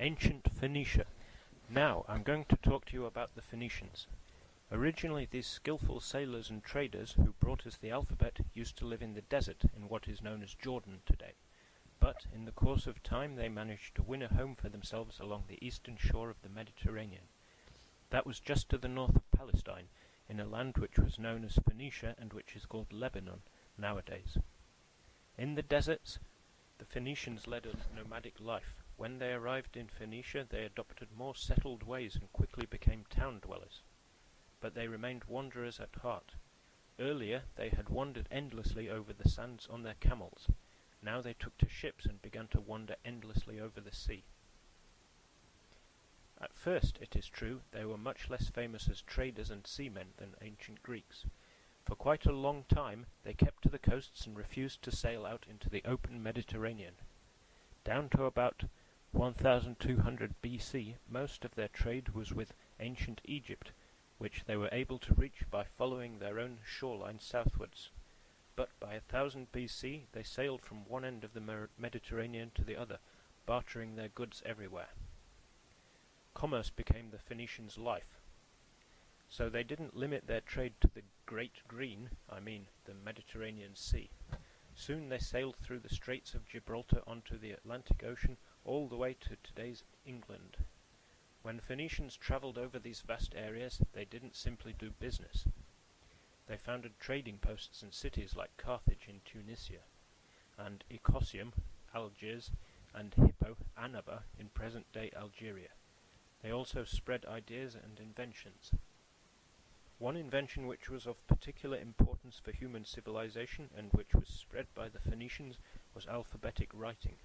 Ancient Phoenicia. Now I'm going to talk to you about the Phoenicians. Originally these skillful sailors and traders who brought us the alphabet used to live in the desert in what is known as Jordan today. But in the course of time they managed to win a home for themselves along the eastern shore of the Mediterranean. That was just to the north of Palestine, in a land which was known as Phoenicia and which is called Lebanon nowadays. In the deserts, the Phoenicians led a nomadic life. When they arrived in Phoenicia, they adopted more settled ways and quickly became town dwellers. But they remained wanderers at heart. Earlier, they had wandered endlessly over the sands on their camels. Now they took to ships and began to wander endlessly over the sea. At first, it is true, they were much less famous as traders and seamen than ancient Greeks. For quite a long time, they kept to the coasts and refused to sail out into the open Mediterranean. Down to about 1200 BC, most of their trade was with ancient Egypt, which they were able to reach by following their own shoreline southwards. But by 1000 BC, they sailed from one end of the Mediterranean to the other, bartering their goods everywhere. Commerce became the Phoenicians' life. So they didn't limit their trade to the Great Green, the Mediterranean Sea. Soon they sailed through the Straits of Gibraltar onto the Atlantic Ocean, all the way to today's England. When Phoenicians travelled over these vast areas, they didn't simply do business. They founded trading posts in cities like Carthage in Tunisia, and Icosium, Algiers, and Hippo, Annaba in present-day Algeria. They also spread ideas and inventions. One invention which was of particular importance for human civilization and which was spread by the Phoenicians was alphabetic writing.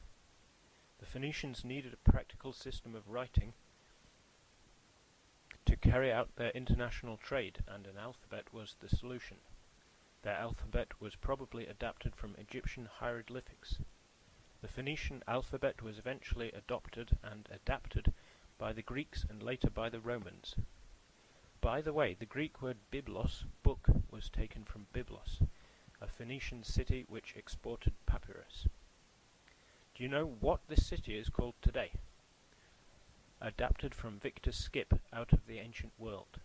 The Phoenicians needed a practical system of writing to carry out their international trade, and an alphabet was the solution. Their alphabet was probably adapted from Egyptian hieroglyphics. The Phoenician alphabet was eventually adopted and adapted by the Greeks and later by the Romans. By the way, the Greek word biblos, book, was taken from Byblos, a Phoenician city which exported papyrus. Do you know what this city is called today? Adapted from Victor Skip out of the ancient world.